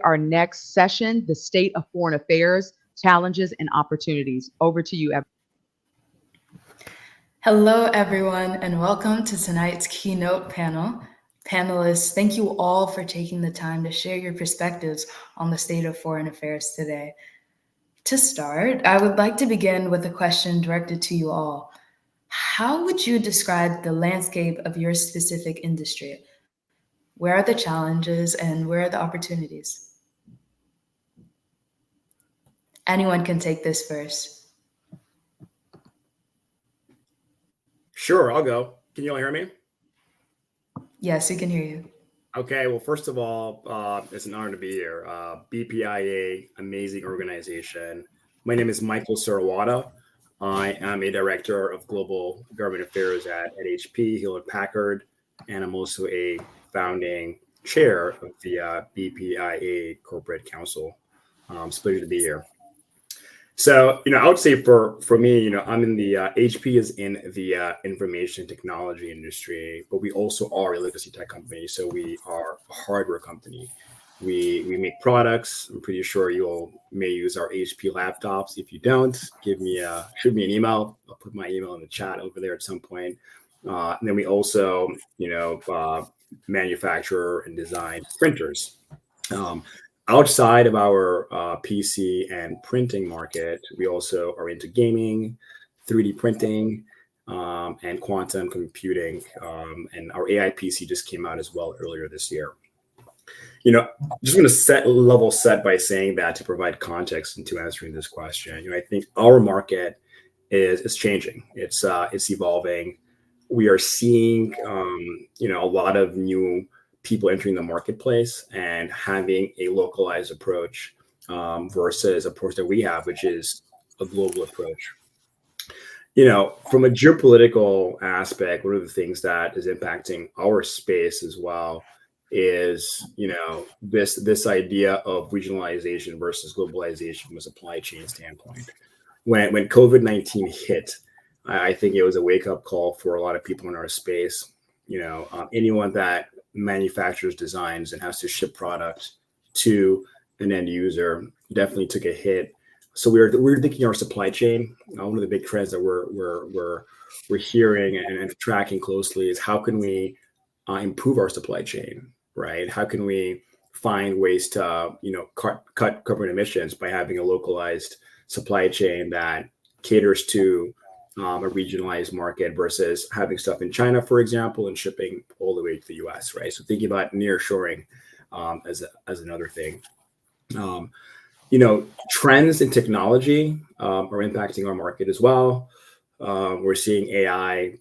our next session, the State of Foreign Affairs, Challenges and Opportunities. Over to you, Abigail. Hello, everyone, and welcome to tonight's keynote panel. Panelists, thank you all for taking the time to share your perspectives on the state of foreign affairs today. To start, I would like to begin with a question directed to you all. How would you describe the landscape of your specific industry? Where are the challenges and where are the opportunities? Anyone can take this first. Sure, I'll go. Can you all hear me? Yes, we can hear you. Okay, well, first of all, it's an honor to be here. BPIA, amazing organization. My name is Michael Serwadda. I am a director of global government affairs at HP, Hewlett-Packard, and I'm also a founding chair of the BPIA Corporate Council. It's a pleasure to be here. So, I would say for me, I'm in the HP is in the information technology industry, but we also are a legacy tech company. So we are a hardware company. We make products. I'm pretty sure you all may use our HP laptops. If you don't, shoot me an email. I'll put my email in the chat over there at some point. And then we also, manufacture and design printers. Outside of our PC and printing market, we also are into gaming, 3D printing, and quantum computing. And our AI PC just came out as well earlier this year. Just going to level set by saying that to provide context into answering this question. I think our market is changing. It's evolving. We are seeing, a lot of new people entering the marketplace and having a localized approach versus approach that we have, which is a global approach. From a geopolitical aspect, one of the things that is impacting our space as well is, this idea of regionalization versus globalization from a supply chain standpoint. When COVID-19 hit, I think it was a wake-up call for a lot of people in our space. Anyone that manufactures, designs, and has to ship product to an end user definitely took a hit. So we're thinking our supply chain. One of the big trends that we're hearing and tracking closely is how can we improve our supply chain, right? How can we find ways to cut carbon emissions by having a localized supply chain that caters to a regionalized market versus having stuff in China, for example, and shipping all the way to the US, right? So thinking about nearshoring as another thing. Trends in technology are impacting our market as well. We're seeing AI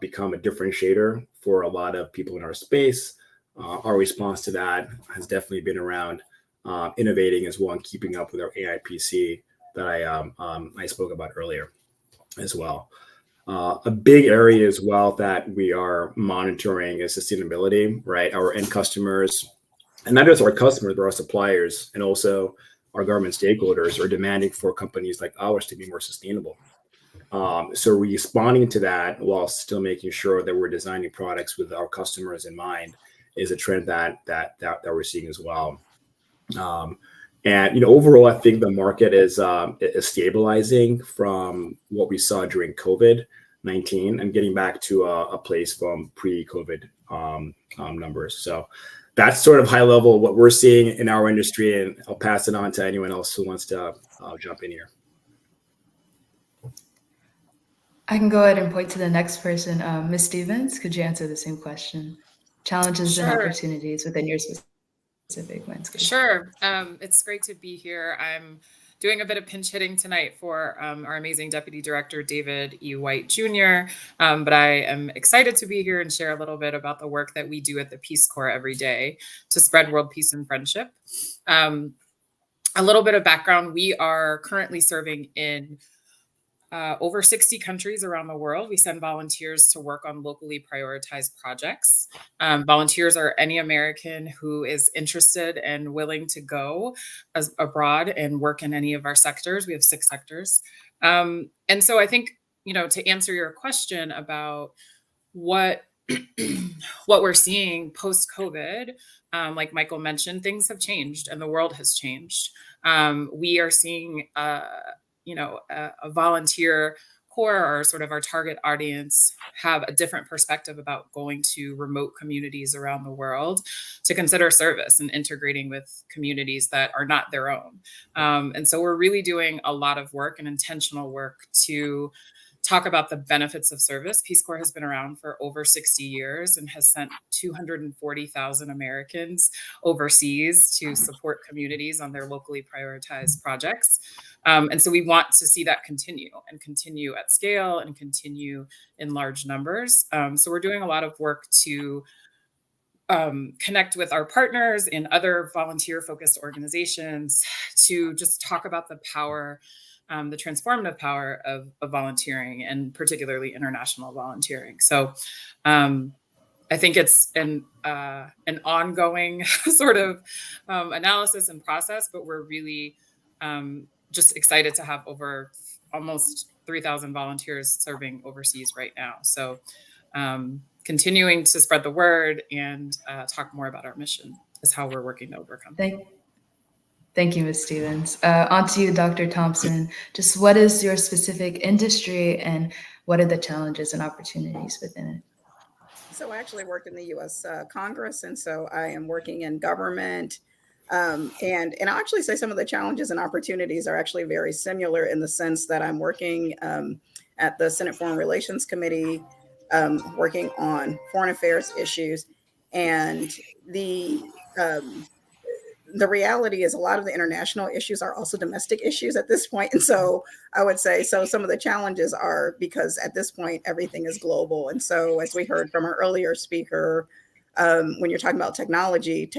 become a differentiator for a lot of people in our space. Our response to that has definitely been around innovating as well and keeping up with our AI PC that I spoke about earlier as well. A big area as well that we are monitoring is sustainability, right? Our end customers, and not just our customers, but our suppliers and also our government stakeholders are demanding for companies like ours to be more sustainable. So responding to that while still making sure that we're designing products with our customers in mind is a trend that we're seeing as well. And overall, I think the market is stabilizing from what we saw during COVID-19 and getting back to a place from pre-COVID numbers. So that's sort of high level what we're seeing in our industry, and I'll pass it on to anyone else who wants to jump in here. I can go ahead and point to the next person. Ms. Stevens, could you answer the same question? Challenges and opportunities within your specific landscape. Sure. It's great to be here. I'm doing a bit of pinch hitting tonight for our amazing Deputy Director, David E. White Jr., but I am excited to be here and share a little bit about the work that we do at the Peace Corps every day to spread world peace and friendship. A little bit of background, we are currently serving in over 60 countries around the world. We send volunteers to work on locally prioritized projects. Volunteers are any American who is interested and willing to go abroad and work in any of our sectors. We have 6 sectors. And so I think, to answer your question about what we're seeing post-COVID, like Michael mentioned, things have changed and the world has changed. We are seeing, a volunteer core, or sort of our target audience, have a different perspective about going to remote communities around the world to consider service and integrating with communities that are not their own. And so we're really doing a lot of work and intentional work to talk about the benefits of service. Peace Corps has been around for over 60 years and has sent 240,000 Americans overseas to support communities on their locally prioritized projects. And so we want to see that continue at scale and continue in large numbers. So we're doing a lot of work to connect with our partners in other volunteer-focused organizations to just talk about the power, the transformative power of volunteering, and particularly international volunteering. So I think it's an ongoing sort of analysis and process, but we're really just excited to have over almost 3,000 volunteers serving overseas right now. So continuing to spread the word and talk more about our mission is how we're working to overcome. Thank you, Ms. Stevens. On to you, Dr. Thompson. Just what is your specific industry and what are the challenges and opportunities within it? So I actually work in the U.S. Congress, and so I am working in government. And I'll actually say some of the challenges and opportunities are actually very similar in the sense that I'm working at the Senate Foreign Relations Committee, working on foreign affairs issues. And the reality is a lot of the international issues are also domestic issues at this point. And so I would say, so some of the challenges are because at this point, everything is global. And so as we heard from our earlier speaker, when you're talking about technology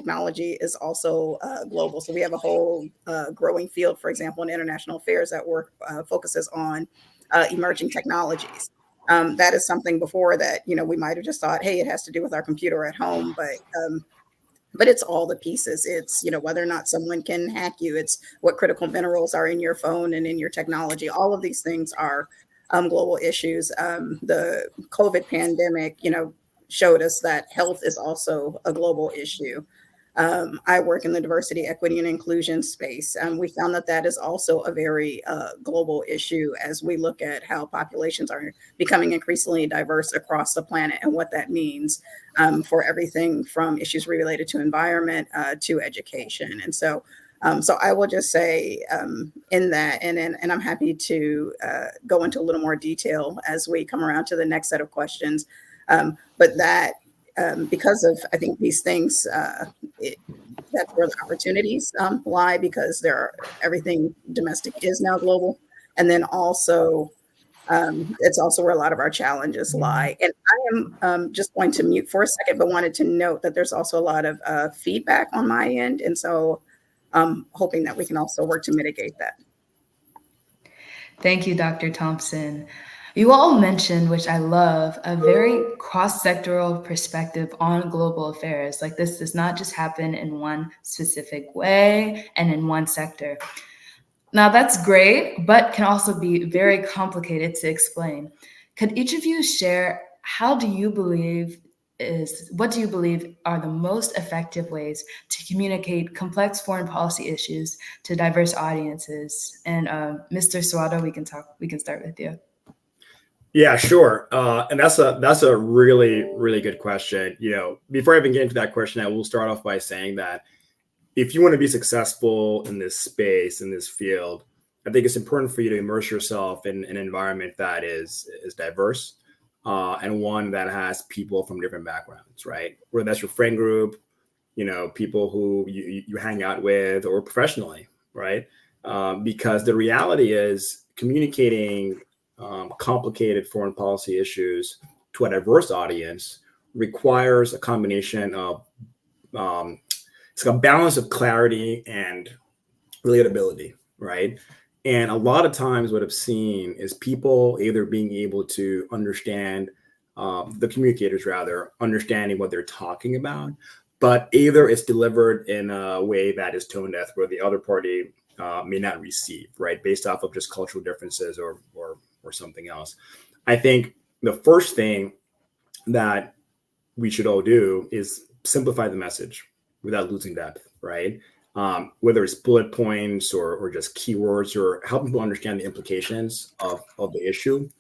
is also global. So we have a whole growing field, for example, in international affairs that focuses on emerging technologies. That is something before that, we might have just thought, hey, it has to do with our computer at home, but it's all the pieces. It's, whether or not someone can hack you. It's what critical minerals are in your phone and in your technology. All of these things are global issues. The COVID pandemic, showed us that health is also a global issue. I work in the diversity, equity, and inclusion space. We found that is also a very global issue as we look at how populations are becoming increasingly diverse across the planet and what that means for everything from issues related to environment to education. And so I will just say in that, and I'm happy to go into a little more detail as we come around to the next set of questions. But that because of, I think, these things, that's where the opportunities lie, because everything domestic is now global. And then also, it's also where a lot of our challenges lie. And I am just going to mute for a second, but wanted to note that there's also a lot of feedback on my end. And so I'm hoping that we can also work to mitigate that. Thank you, Dr. Thompson. You all mentioned, which I love, a very cross-sectoral perspective on global affairs. Like, this does not just happen in one specific way and in one sector. Now, that's great, but can also be very complicated to explain. Could each of you share what do you believe are the most effective ways to communicate complex foreign policy issues to diverse audiences? And Mr. Serwadda, we can start with you. Yeah, sure. And that's a really, really good question. Before I even get into that question, I will start off by saying that if you want to be successful in this space, in this field, I think it's important for you to immerse yourself in an environment that is diverse and one that has people from different backgrounds, right? Whether that's your friend group, people who you hang out with, or professionally, right? Because the reality is communicating complicated foreign policy issues to a diverse audience requires a combination of it's a balance of clarity and relatability, right? And a lot of times what I've seen is people either being able to understand, the communicators rather, understanding what they're talking about, but either it's delivered in a way that is tone deaf where the other party may not receive, right? Based off of just cultural differences or something else. I think the first thing that we should all do is simplify the message, without losing depth, right? Whether it's bullet points or just keywords, or helping people understand the implications of the issue,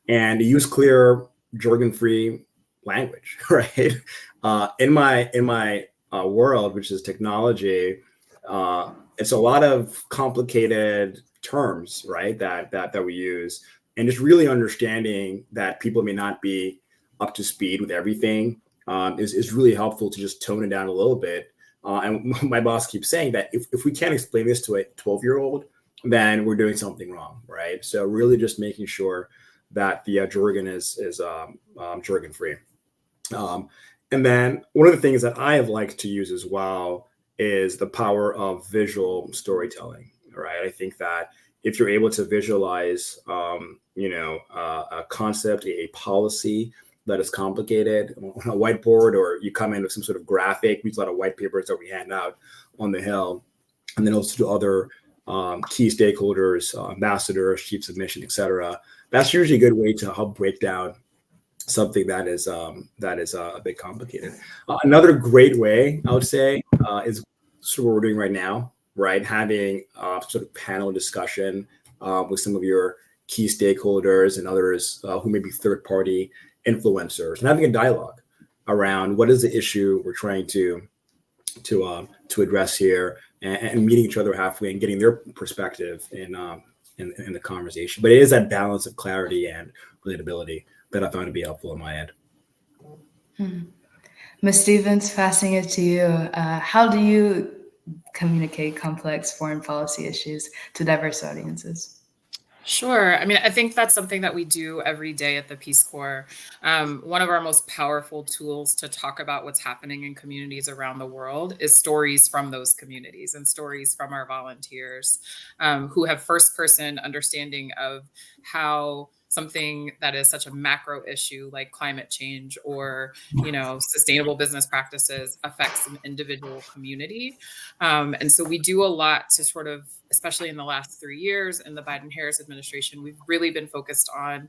and use clear, jargon-free language, right? In my world, which is technology, it's a lot of complicated terms, right? That we use, and just really understanding that people may not be up to speed with everything is really helpful to just tone it down a little bit. And my boss keeps saying that if we can't explain this to a 12-year-old, then we're doing something wrong, right? So really just making sure that the jargon is jargon free. And then one of the things that I have liked to use as well is the power of visual storytelling, right? I think that if you're able to visualize, a concept, a policy that is complicated on a whiteboard, or you come in with some sort of graphic. We use a lot of white papers that we hand out on the Hill, and then also to other key stakeholders, ambassadors, chiefs of mission, et cetera. That's usually a good way to help break down something that is a bit complicated. Another great way, I would say, is sort of what we're doing right now, right? Having sort of panel discussion with some of your key stakeholders and others who may be third-party influencers, and having a dialogue around what is the issue we're trying to address here, and meeting each other halfway and getting their perspective in the conversation. But it is that balance of clarity and relatability that I found to be helpful on my end. Ms. Stevens, passing it to you. How do you communicate complex foreign policy issues to diverse audiences? Sure. I mean, I think that's something that we do every day at the Peace Corps. One of our most powerful tools to talk about what's happening in communities around the world is stories from those communities and stories from our volunteers who have first-person understanding of how something that is such a macro issue like climate change or, sustainable business practices affects an individual community. And so we do a lot to sort of, especially in the last 3 years in the Biden-Harris administration, we've really been focused on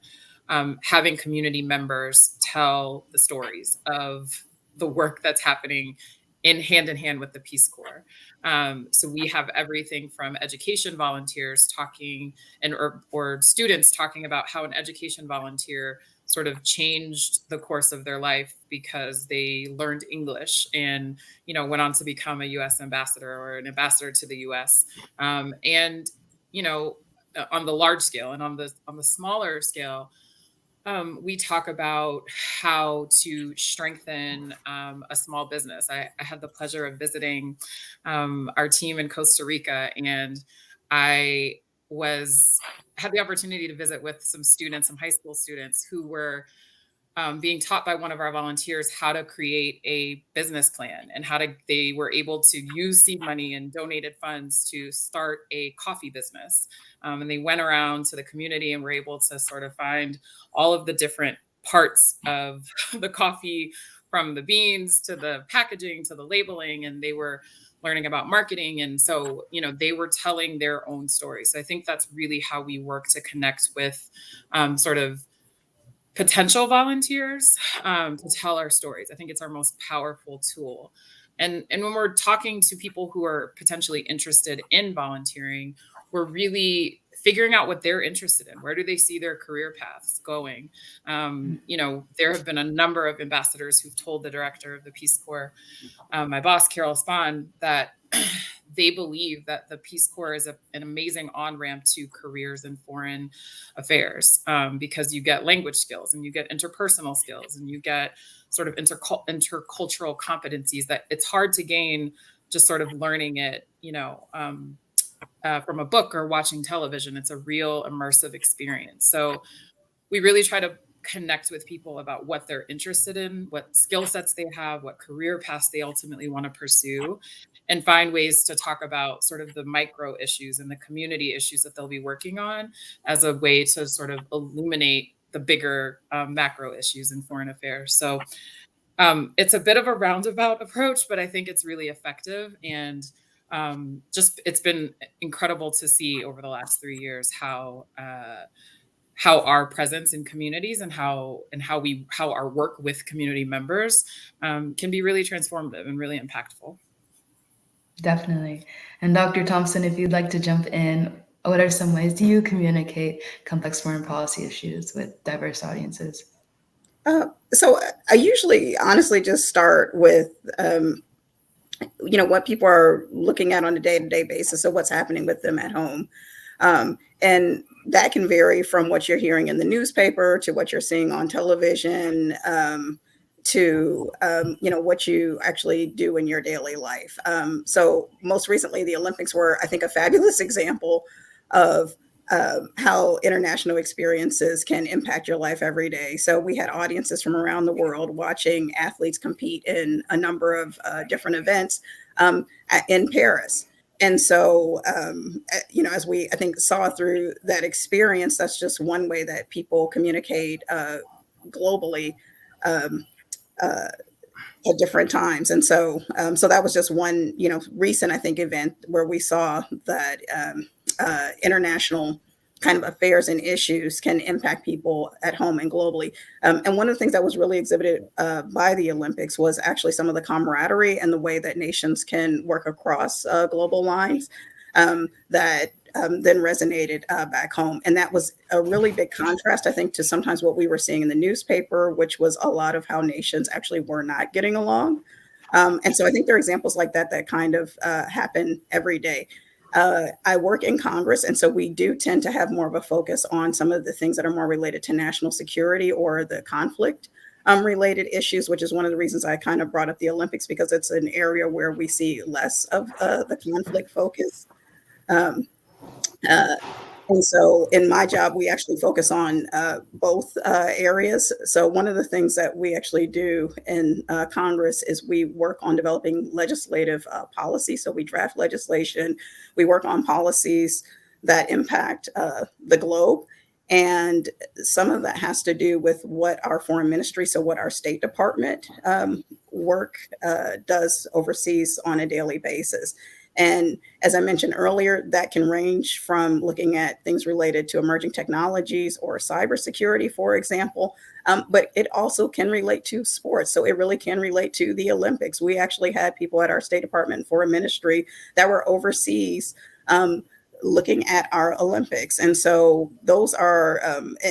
having community members tell the stories of the work that's happening in hand with the Peace Corps. So we have everything from education volunteers talking or students talking about how an education volunteer sort of changed the course of their life because they learned English and, went on to become a U.S. ambassador or an ambassador to the U.S. On the large scale and on the smaller scale, we talk about how to strengthen a small business. I had the pleasure of visiting our team in Costa Rica, and I had the opportunity to visit with some high school students who were being taught by one of our volunteers how to create a business plan and they were able to use seed money and donated funds to start a coffee business. And they went around to the community and were able to sort of find all of the different parts of the coffee, from the beans to the packaging to the labeling, and they were learning about marketing. And so, they were telling their own story. So I think that's really how we work to connect with sort of potential volunteers to tell our stories. I think it's our most powerful tool. And when we're talking to people who are potentially interested in volunteering, we're really figuring out what they're interested in. Where do they see their career paths going? There have been a number of ambassadors who've told the director of the Peace Corps, my boss, Carol Spahn, that they believe that the Peace Corps is an amazing on-ramp to careers in foreign affairs because you get language skills and you get interpersonal skills and you get sort of intercultural competencies that it's hard to gain just sort of learning it, from a book or watching television. It's a real immersive experience. So we really try to connect with people about what they're interested in, what skill sets they have, what career paths they ultimately want to pursue, and find ways to talk about sort of the micro issues and the community issues that they'll be working on as a way to sort of illuminate the bigger macro issues in foreign affairs. So it's a bit of a roundabout approach, but I think it's really effective. And it's been incredible to see over the last 3 years how our presence in communities and how our work with community members can be really transformative and really impactful. Definitely. And Dr. Thompson, if you'd like to jump in, what are some ways do you communicate complex foreign policy issues with diverse audiences? So I usually honestly just start with, what people are looking at on a day-to-day basis. So what's happening with them at home. And that can vary from what you're hearing in the newspaper to what you're seeing on television, to what you actually do in your daily life. So most recently, the Olympics were, I think, a fabulous example of how international experiences can impact your life every day. So we had audiences from around the world watching athletes compete in a number of different events in Paris. And so, as we, I think, saw through that experience, that's just one way that people communicate globally um, at different times. And so, so that was just one, recent, I think, event where we saw that international kind of affairs and issues can impact people at home and globally. And one of the things that was really exhibited by the Olympics was actually some of the camaraderie and the way that nations can work across global lines that then resonated back home. And that was a really big contrast, I think, to sometimes what we were seeing in the newspaper, which was a lot of how nations actually were not getting along. And so I think there are examples like that that kind of happen every day. I work in Congress, and so we do tend to have more of a focus on some of the things that are more related to national security or the conflict related issues, which is one of the reasons I kind of brought up the Olympics, because it's an area where we see less of the conflict focus. Um, uh, and so in my job, we actually focus on both areas. So one of the things that we actually do in Congress is we work on developing legislative policy. So we draft legislation, we work on policies that impact the globe. And some of that has to do with what our foreign ministry, so what our State Department work does overseas on a daily basis. And as I mentioned earlier, that can range from looking at things related to emerging technologies or cybersecurity, for example, but it also can relate to sports. So it really can relate to the Olympics. We actually had people at our State Department for a ministry that were overseas looking at our Olympics. And so those are,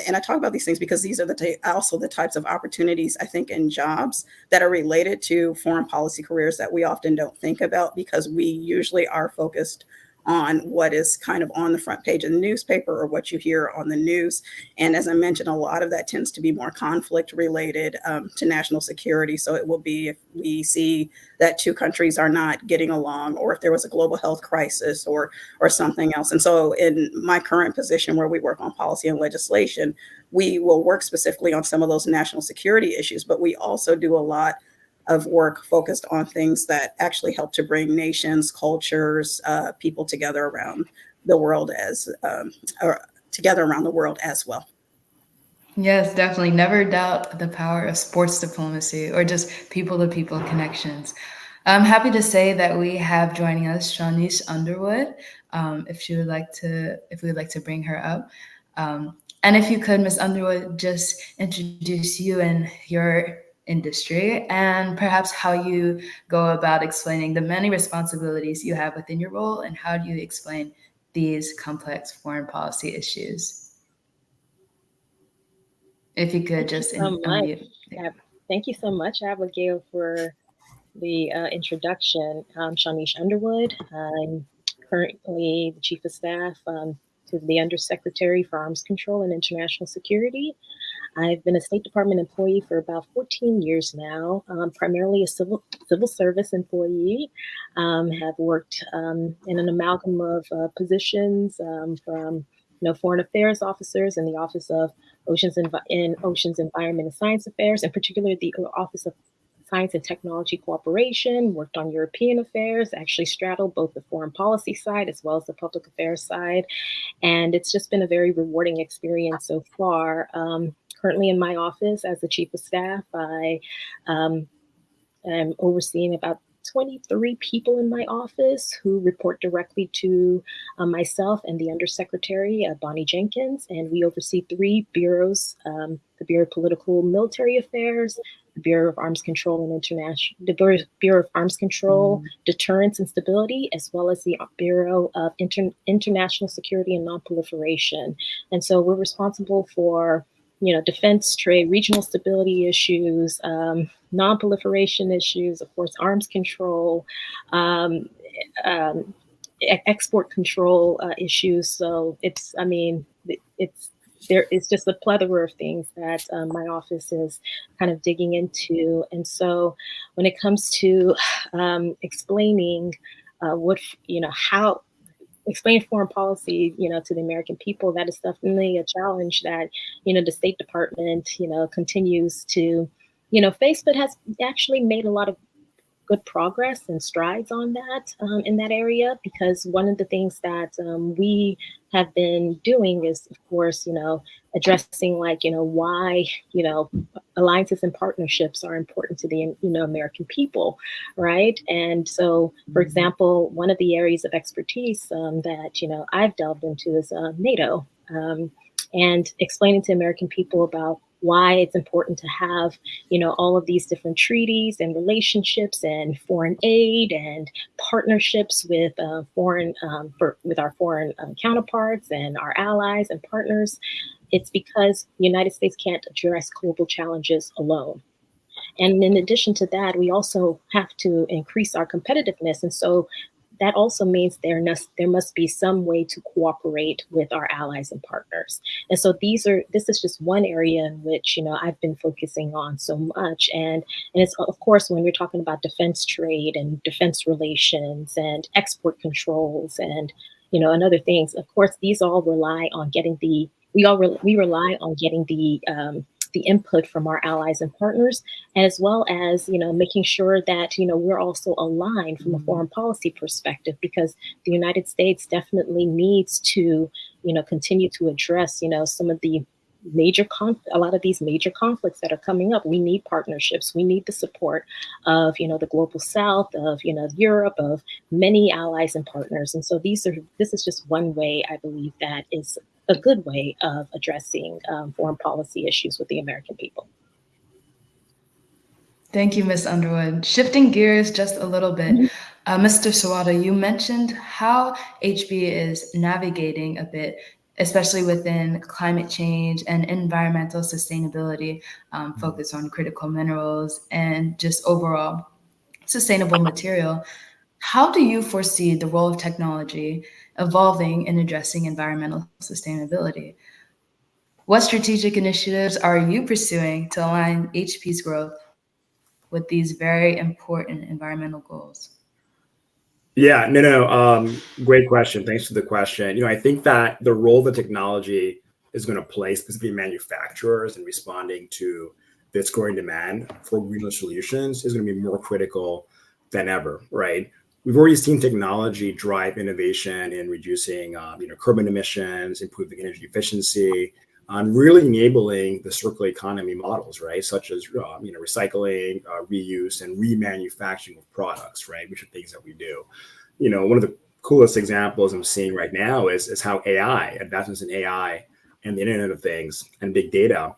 and I talk about these things because these are also the types of opportunities, I think, in jobs that are related to foreign policy careers that we often don't think about, because we usually are focused on what is kind of on the front page of the newspaper or what you hear on the news. And as I mentioned, a lot of that tends to be more conflict related to national security. So it will be if we see that two countries are not getting along, or if there was a global health crisis or something else. And so in my current position where we work on policy and legislation, we will work specifically on some of those national security issues, but we also do a lot of work focused on things that actually help to bring nations, cultures, people together around the world as well. Yes, definitely. Never doubt the power of sports diplomacy or just people-to-people connections. I'm happy to say that we have joining us Shawanesh Underwood. If we would like to bring her up. And if you could, Ms. Underwood, just introduce you and your industry and perhaps how you go about explaining the many responsibilities you have within your role, and how do you explain these complex foreign policy issues? If you could just unmute. Yeah, thank you so much, Abigail, for the introduction. I'm Shawanesh Underwood. I'm currently the Chief of Staff to the Undersecretary for Arms Control and International Security. I've been a State Department employee for about 14 years now, primarily a civil service employee. Have worked in an amalgam of positions from foreign affairs officers in the Office of Oceans, Environment, and Science Affairs, in particular the Office of Science and Technology Cooperation, worked on European affairs, actually straddled both the foreign policy side as well as the public affairs side. And it's just been a very rewarding experience so far. Currently in my office as the Chief of Staff, I am overseeing about 23 people in my office who report directly to myself and the Undersecretary, Bonnie Jenkins, and we oversee 3 bureaus, the Bureau of Political Military Affairs, the Bureau of Arms Control and Bureau of Arms Control, Deterrence and Stability, as well as the Bureau of International Security and Nonproliferation. And so we're responsible for, defense, trade, regional stability issues, nonproliferation issues, of course, arms control, export control issues. So it's just a plethora of things that my office is kind of digging into. And so when it comes to explaining explain foreign policy, to the American people, that is definitely a challenge that, the State Department, continues to, face, but has actually made a lot of good progress and strides on that in that area, because one of the things that we have been doing is, of course, addressing why, alliances and partnerships are important to the, American people, right? And so, for example, one of the areas of expertise that, I've delved into is NATO, and explaining to American people about why it's important to have, all of these different treaties and relationships and foreign aid and partnerships with our foreign counterparts and our allies and partners. It's because the United States can't address global challenges alone. And in addition to that, we also have to increase our competitiveness. And so that also means there must be some way to cooperate with our allies and partners. And so this is just one area in which, I've been focusing on so much. And it's, of course, when we're talking about defense trade and defense relations and export controls and, and other things, of course, these all rely on getting we rely on getting the input from our allies and partners, as well as, making sure that, we're also aligned from a foreign policy perspective, because the United States definitely needs to, continue to address, some of the a lot of these major conflicts that are coming up. We need partnerships. We need the support of, the global South, of, Europe, of many allies and partners. And so this is just one way, I believe, that is a good way of addressing foreign policy issues with the American people. Thank you, Ms. Underwood. Shifting gears just a little bit, Mr. Serwadda, you mentioned how HB is navigating a bit, especially within climate change and environmental sustainability, focus on critical minerals and just overall sustainable material. How do you foresee the role of technology evolving in addressing environmental sustainability? What strategic initiatives are you pursuing to align HP's growth with these very important environmental goals? Yeah, no. Great question. Thanks for the question. I think that the role that technology is going to play, specifically manufacturers, in responding to this growing demand for greener solutions, is going to be more critical than ever, right? We've already seen technology drive innovation in reducing, carbon emissions, improving energy efficiency, on really enabling the circular economy models, right? Such as, recycling, reuse, and remanufacturing of products, right? Which are things that we do. One of the coolest examples I'm seeing right now is how advancements in AI and the Internet of Things and big data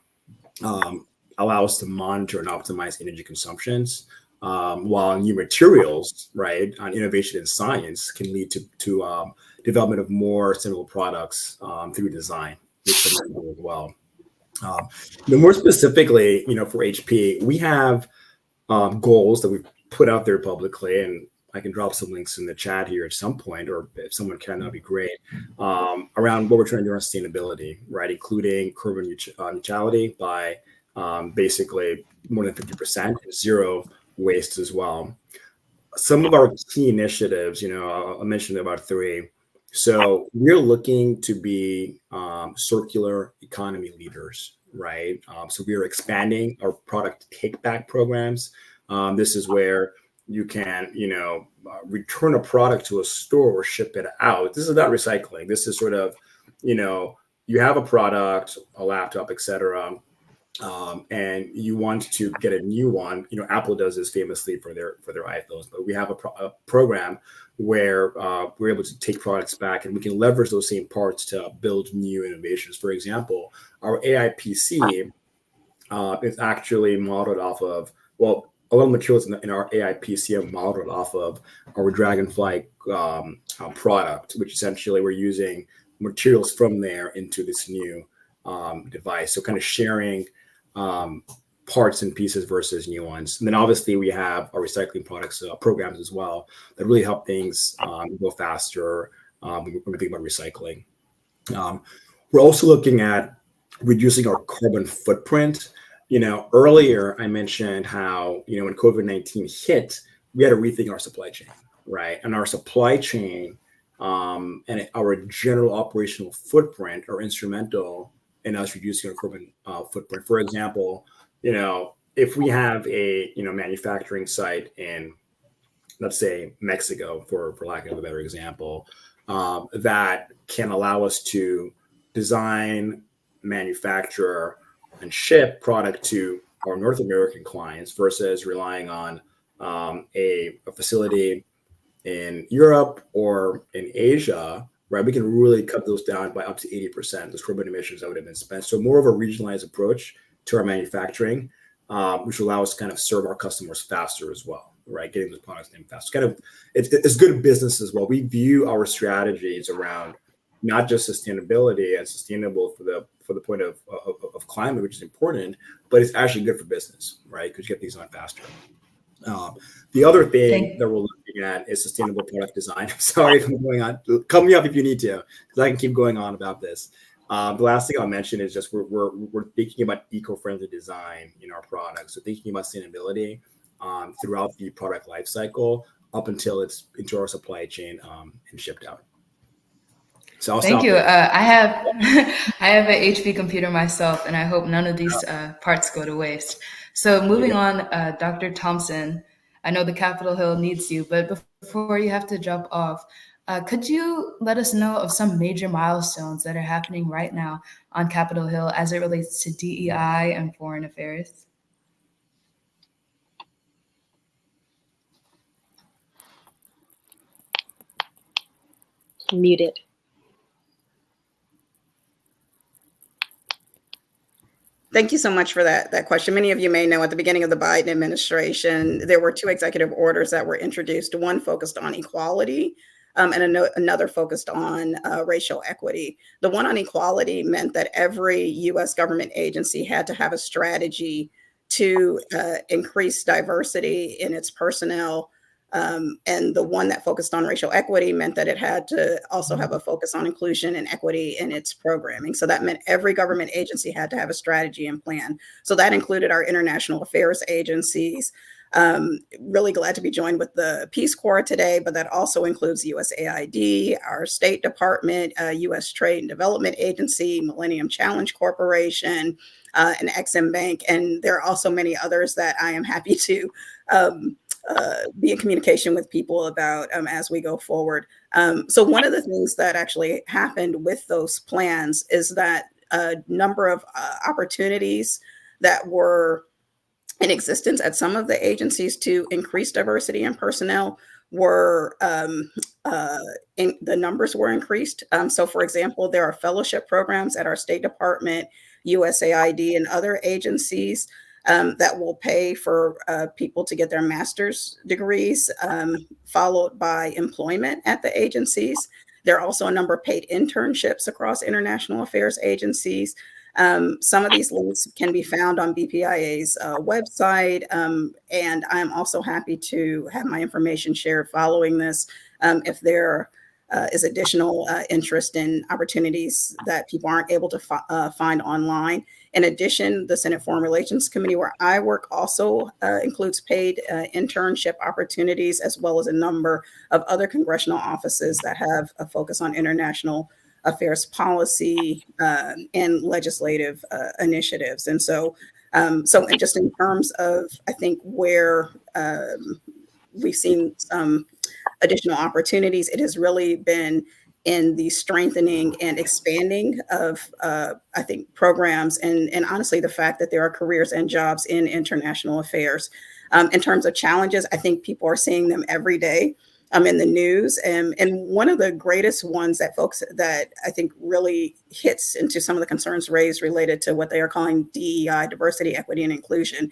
allow us to monitor and optimize energy consumptions, while new materials, right, on innovation in science can lead to development of more sustainable products through design, which is as well. More specifically, for HP, we have goals that we've put out there publicly, and I can drop some links in the chat here at some point, or if someone can, that'd be great, around what we're trying to do on sustainability, right, including carbon neutrality by basically more than 50%, zero waste as well. Some of our key initiatives, I'll mention about 3. So we're looking to be circular economy leaders, right? So we are expanding our product take-back programs. This is where you can, return a product to a store or ship it out. This is not recycling. This is sort of, you have a product, a laptop, etc., and you want to get a new one. Apple does this famously for their iPhones, but we have a program where we're able to take products back, and we can leverage those same parts to build new innovations. For example, our AI PC is actually modeled off of, well, a lot of materials in our AI PC are modeled off of our Dragonfly product, which essentially we're using materials from there into this new device. So kind of sharing parts and pieces versus new ones. And then obviously we have our recycling products programs as well that really help things go faster when we think about recycling. We're also looking at reducing our carbon footprint. Earlier I mentioned how, when COVID-19 hit, we had to rethink our supply chain, right? And our supply chain and our general operational footprint are instrumental in us reducing our carbon footprint. For example, if we have a, manufacturing site in, let's say, Mexico, for lack of a better example, that can allow us to design, manufacture, and ship product to our North American clients versus relying on a facility in Europe or in Asia, right? We can really cut those down by up to 80%, those carbon emissions that would have been spent. So more of a regionalized approach to our manufacturing, which will allow us to kind of serve our customers faster as well, right? Getting those products in faster. It's good business as well. We view our strategies around not just sustainability and sustainable for the point of climate, which is important, but it's actually good for business, right? Because you get things on faster. The other thing that we're looking at is sustainable product design. I'm sorry if I'm going on. Cut me up if you need to, because I can keep going on about this. The last thing I'll mention is just we're thinking about eco-friendly design in our products. So thinking about sustainability throughout the product life cycle up until it's into our supply chain and shipped out. So Thank you. I have an HP computer myself, and I hope none of these parts go to waste. So moving on, Dr. Thompson, I know the Capitol Hill needs you, but before you have to jump off, could you let us know of some major milestones that are happening right now on Capitol Hill as it relates to DEI and foreign affairs? Muted. Thank you so much for that question. Many of you may know at the beginning of the Biden administration, there were 2 executive orders that were introduced. One focused on equality and another focused on racial equity. The one on equality meant that every U.S. government agency had to have a strategy to increase diversity in its personnel. And the one that focused on racial equity meant that it had to also have a focus on inclusion and equity in its programming. So that meant every government agency had to have a strategy and plan. So that included our international affairs agencies. Really glad to be joined with the Peace Corps today, but that also includes USAID, our State Department, U.S. Trade and Development Agency, Millennium Challenge Corporation, and Exim Bank. And there are also many others that I am happy to be in communication with people about as we go forward. So one of the things that actually happened with those plans is that a number of opportunities that were in existence at some of the agencies to increase diversity in personnel were the numbers were increased. So for example, there are fellowship programs at our State Department, USAID, and other agencies that will pay for people to get their master's degrees, followed by employment at the agencies. There are also a number of paid internships across international affairs agencies. Some of these links can be found on BPIA's website, and I'm also happy to have my information shared following this if there is additional interest in opportunities that people aren't able to find online. In addition, the Senate Foreign Relations Committee, where I work, also includes paid internship opportunities, as well as a number of other congressional offices that have a focus on international affairs policy and legislative initiatives. And so just in terms of, I think, where we've seen some additional opportunities, it has really been in the strengthening and expanding of, I think, programs and honestly, the fact that there are careers and jobs in international affairs. In terms of challenges, I think people are seeing them every day. in the news. And one of the greatest ones that folks that I think really hits into some of the concerns raised related to what they are calling DEI, diversity, equity, and inclusion,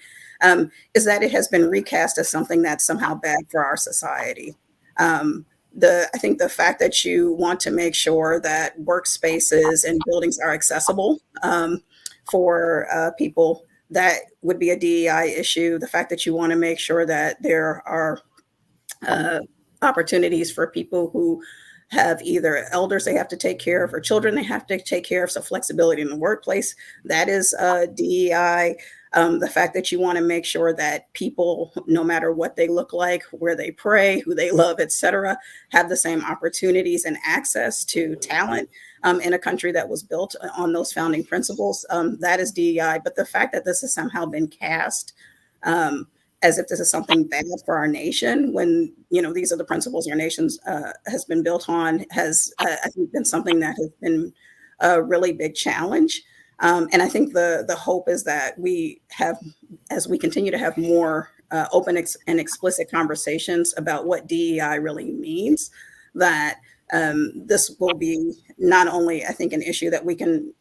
is that it has been recast as something that's somehow bad for our society. I think the fact that you want to make sure that workspaces and buildings are accessible for people, that would be a DEI issue. The fact that you want to make sure that there are opportunities for people who have either elders they have to take care of or children they have to take care of, so flexibility in the workplace, that is DEI. The fact that you want to make sure that people, no matter what they look like, where they pray, who they love, etc., have the same opportunities and access to talent in a country that was built on those founding principles, that is DEI. But the fact that this has somehow been cast as if this is something bad for our nation, when these are the principles our nation has been built on, has I think been something that has been a really big challenge. And I think the hope is that we have, as we continue to have more open and explicit conversations about what DEI really means, that this will be not only, I think, an issue that we can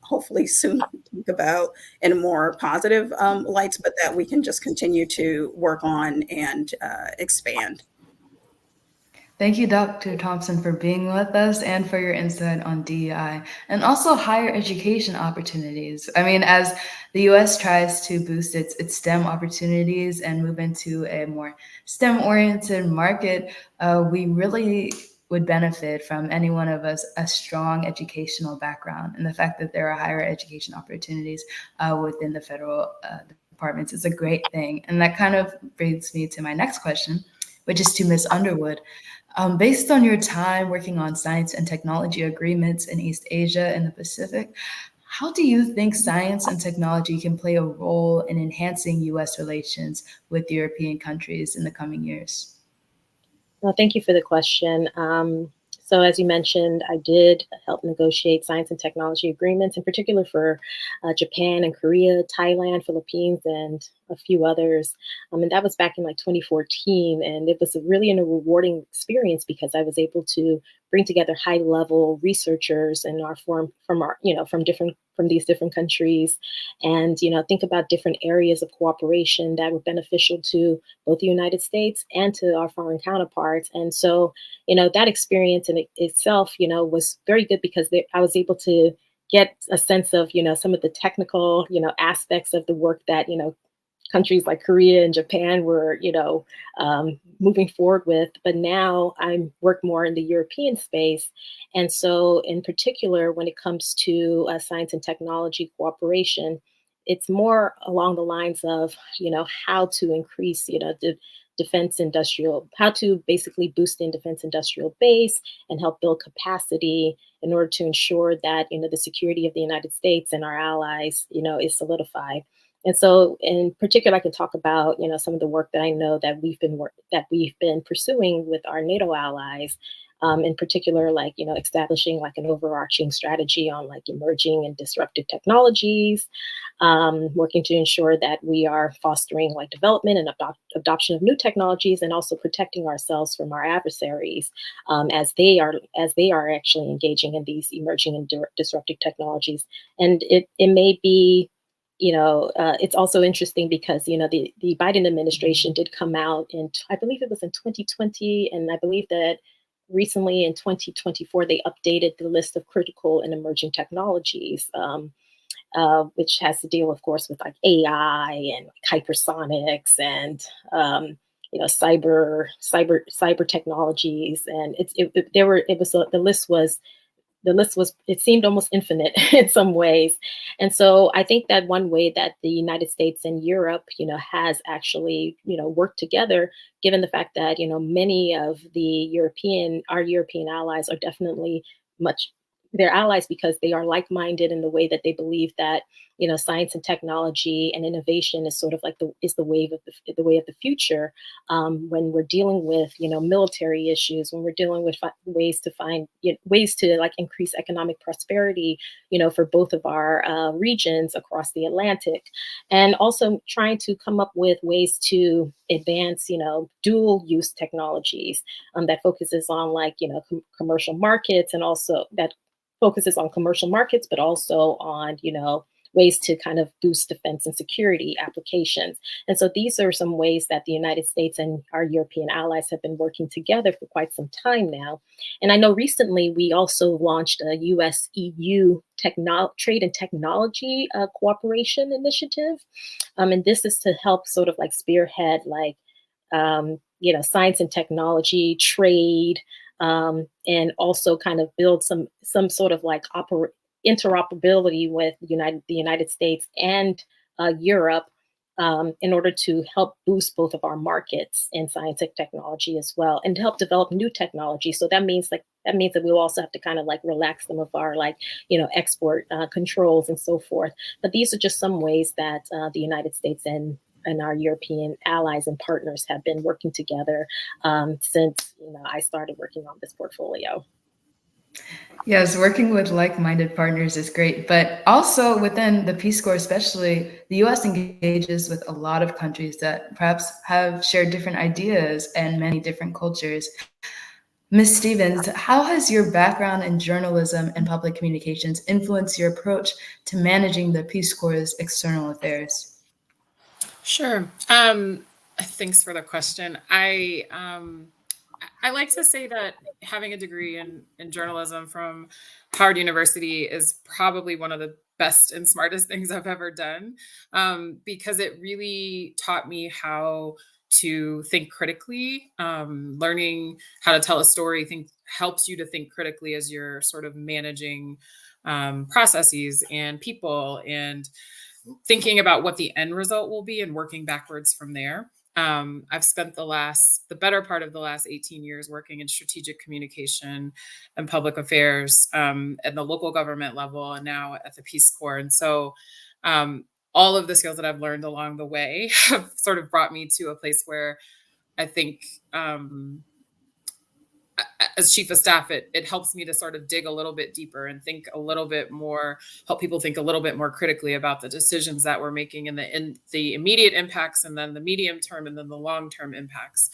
hopefully soon think about in more positive lights, but that we can just continue to work on and expand. Thank you, Dr. Thompson, for being with us and for your insight on DEI and also higher education opportunities. I mean, as the U.S. tries to boost its STEM opportunities and move into a more STEM-oriented market, we really would benefit from any one of us a strong educational background. And the fact that there are higher education opportunities within the federal departments is a great thing. And that kind of brings me to my next question, which is to Ms. Underwood. Based on your time working on science and technology agreements in East Asia and the Pacific, how do you think science and technology can play a role in enhancing U.S. relations with European countries in the coming years? Well, thank you for the question. So as you mentioned, I did help negotiate science and technology agreements, in particular for Japan and Korea, Thailand, Philippines, and a few others. And that was back in like 2014. And it was really a rewarding experience because I was able to bring together high-level researchers and from these different countries, and think about different areas of cooperation that were beneficial to both the United States and to our foreign counterparts. And so, that experience in itself, was very good because I was able to get a sense of, some of the technical, aspects of the work that, countries like Korea and Japan were, moving forward with. But now I work more in the European space. And so in particular, when it comes to science and technology cooperation, it's more along the lines of, how to increase, the how to basically boost the defense industrial base and help build capacity in order to ensure that, the security of the United States and our allies, is solidified. And so in particular, I can talk about, some of the work that I know that we've been pursuing with our NATO allies, in particular, like, establishing like an overarching strategy on like emerging and disruptive technologies, working to ensure that we are fostering like development and adoption of new technologies, and also protecting ourselves from our adversaries as they are actually engaging in these emerging and disruptive technologies. And it may be, it's also interesting because, the Biden administration did come out I believe it was in 2020. And I believe that recently in 2024, they updated the list of critical and emerging technologies, which has to deal, of course, with like AI and hypersonics and, cyber technologies. And the list was, it seemed almost infinite in some ways. And so I think that one way that the United States and Europe, has actually, worked together, given the fact that, many of our European allies are definitely much they're allies because they are like-minded in the way that they believe that, you know, science and technology and innovation is sort of like the way of the future. When we're dealing with, you know, military issues, when we're dealing with ways to like increase economic prosperity, you know, for both of our regions across the Atlantic, and also trying to come up with ways to advance, you know, dual use technologies that focuses on, like, you know, commercial markets, and also that focuses on commercial markets, but also on, you know, ways to kind of boost defense and security applications. And so these are some ways that the United States and our European allies have been working together for quite some time now. And I know recently we also launched a US-EU trade and technology cooperation initiative. And this is to help sort of like spearhead, like, you know, science and technology, trade, and also kind of build some sort of like interoperability with the United States and Europe, in order to help boost both of our markets in science and technology as well, and to help develop new technology. So that means that we'll also have to kind of like relax some of our, like, you know, export controls and so forth. But these are just some ways that the United States and our European allies and partners have been working together since, you know, I started working on this portfolio. Yes, working with like-minded partners is great, but also within the Peace Corps especially, the U.S. engages with a lot of countries that perhaps have shared different ideas and many different cultures. Ms. Stevens, how has your background in journalism and public communications influenced your approach to managing the Peace Corps' external affairs? Sure. Thanks for the question. I like to say that having a degree in journalism from Howard University is probably one of the best and smartest things I've ever done, because it really taught me how to think critically. Learning how to tell a story helps you to think critically as you're sort of managing processes and people, and thinking about what the end result will be and working backwards from there. I've spent the better part of the last 18 years working in strategic communication and public affairs at the local government level, and now at the Peace Corps. And so all of the skills that I've learned along the way have sort of brought me to a place where I think as chief of staff, it helps me to sort of dig a little bit deeper and think a little bit more, help people think a little bit more critically about the decisions that we're making and the immediate impacts, and then the medium term, and then the long-term impacts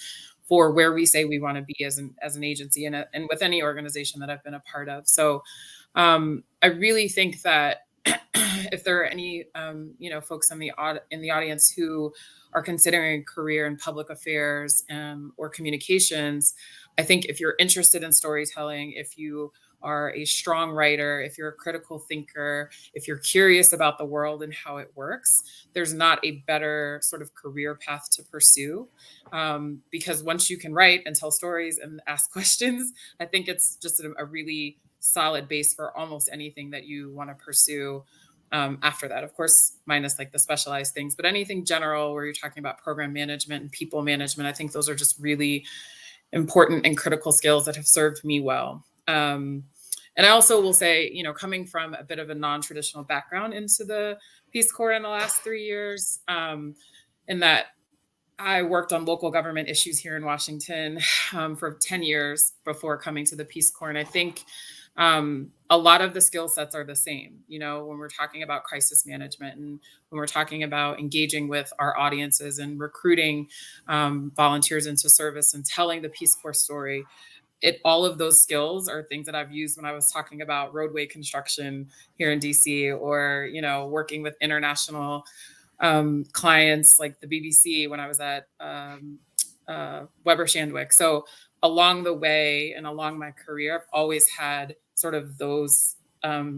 for where we say we want to be as an agency, and with any organization that I've been a part of. So I really think that if there are any folks in the audience who are considering a career in public affairs or communications, I think if you're interested in storytelling, if you are a strong writer, if you're a critical thinker, if you're curious about the world and how it works, there's not a better sort of career path to pursue. Because once you can write and tell stories and ask questions, I think it's just a really solid base for almost anything that you want to pursue after that. Of course, minus like the specialized things, but anything general where you're talking about program management and people management, I think those are just really important and critical skills that have served me well. And I also will say, coming from a bit of a non-traditional background into the Peace Corps in the last 3 years, in that I worked on local government issues here in Washington for 10 years before coming to the Peace Corps. And I think a lot of the skill sets are the same, when we're talking about crisis management, and when we're talking about engaging with our audiences and recruiting volunteers into service and telling the Peace Corps story. All of those skills are things that I've used when I was talking about roadway construction here in DC, or, working with international clients like the BBC when I was at Weber Shandwick. So along the way and along my career, I've always had sort of those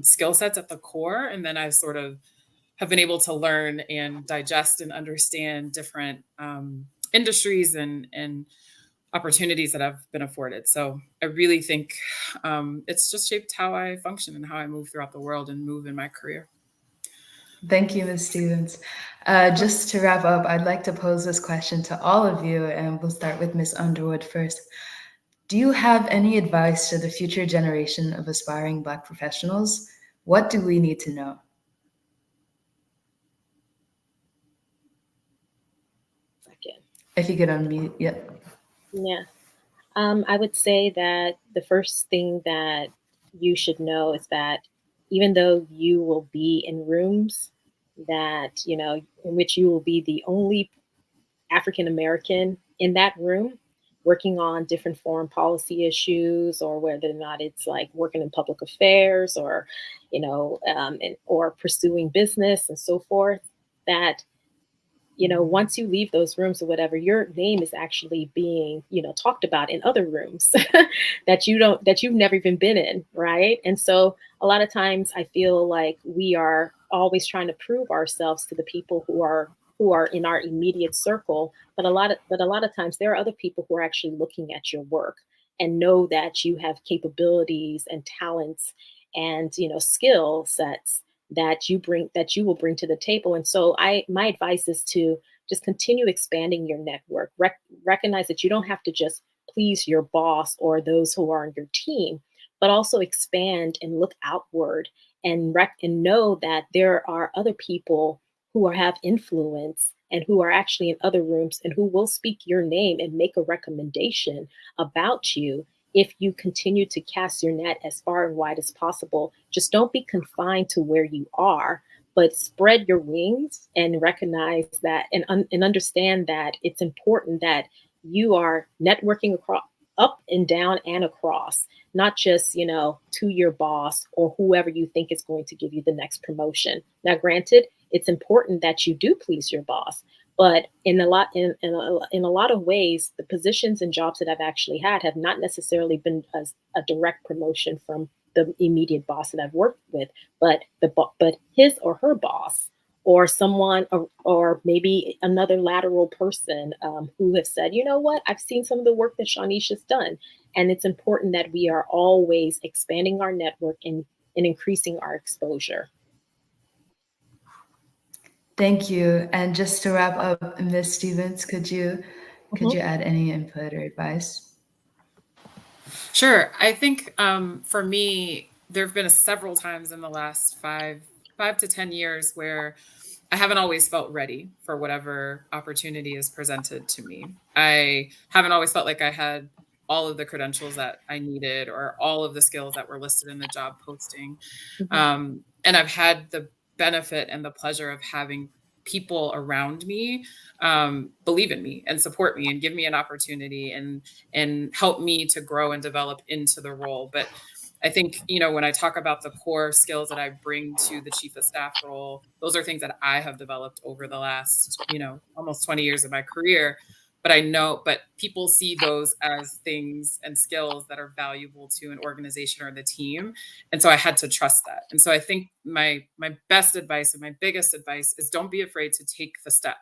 skill sets at the core. And then I sort of have been able to learn and digest and understand different industries and opportunities that I've been afforded. So I really think it's just shaped how I function and how I move throughout the world and move in my career. Thank you, Ms. Stevens. Just to wrap up, I'd like to pose this question to all of you, and we'll start with Ms. Underwood first. Do you have any advice to the future generation of aspiring Black professionals? What do we need to know? Second. If you could unmute, yep. Yeah. I would say that the first thing that you should know is that even though you will be in rooms that, you know, in which you will be the only African American in that room working on different foreign policy issues, or whether or not it's like working in public affairs or, you know, or pursuing business and so forth, that, you know, once you leave those rooms or whatever, your name is actually being, you know, talked about in other rooms that you've never even been in, right? And so a lot of times I feel like we are always trying to prove ourselves to the people who are in our immediate circle, but a lot of times there are other people who are actually looking at your work and know that you have capabilities and talents and, you know, skill sets that you will bring to the table. And so my advice is to just continue expanding your network. Recognize that you don't have to just please your boss or those who are on your team, but also expand and look outward and know that there are other people who have influence and who are actually in other rooms and who will speak your name and make a recommendation about you if you continue to cast your net as far and wide as possible. Just don't be confined to where you are, but spread your wings and recognize that and understand that it's important that you are networking across, up and down and across, not just, you know, to your boss or whoever you think is going to give you the next promotion. Now, granted, it's important that you do please your boss, but in a lot of ways, the positions and jobs that I've actually had have not necessarily been a direct promotion from the immediate boss that I've worked with, but his or her boss, or someone, or maybe another lateral person who have said, you know what, I've seen some of the work that Shawanesh has done, and it's important that we are always expanding our network and increasing our exposure. Thank you. And just to wrap up, Ms. Stevens, could you add any input or advice? Sure. I think for me, there have been several times in the last 5 to 10 years where I haven't always felt ready for whatever opportunity is presented to me. I haven't always felt like I had all of the credentials that I needed or all of the skills that were listed in the job posting. And I've had the benefit and the pleasure of having people around me believe in me and support me and give me an opportunity and help me to grow and develop into the role. But I think, you know, when I talk about the core skills that I bring to the chief of staff role, those are things that I have developed over the last, you know, almost 20 years of my career. But people see those as things and skills that are valuable to an organization or the team. And so I had to trust that. And so I think my best advice and my biggest advice is don't be afraid to take the step,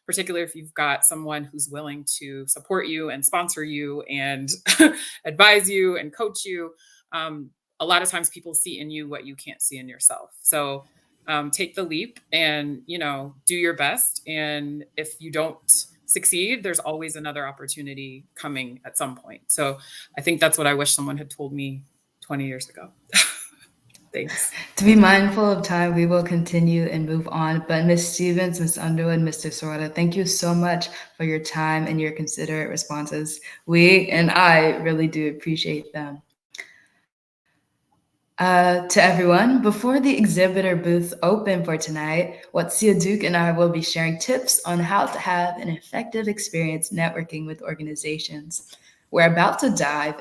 particularly if you've got someone who's willing to support you and sponsor you and advise you and coach you. A lot of times people see in you what you can't see in yourself. So take the leap and, you know, do your best. And if you don't succeed, there's always another opportunity coming at some point. So I think that's what I wish someone had told me 20 years ago. Thanks. To be mindful of time, we will continue and move on. But Ms. Stevens, Ms. Underwood, Mr. Serwadda, thank you so much for your time and your considerate responses. We and I really do appreciate them. To everyone, before the exhibitor booth open for tonight, Watsia Duke and I will be sharing tips on how to have an effective experience networking with organizations. We're about to dive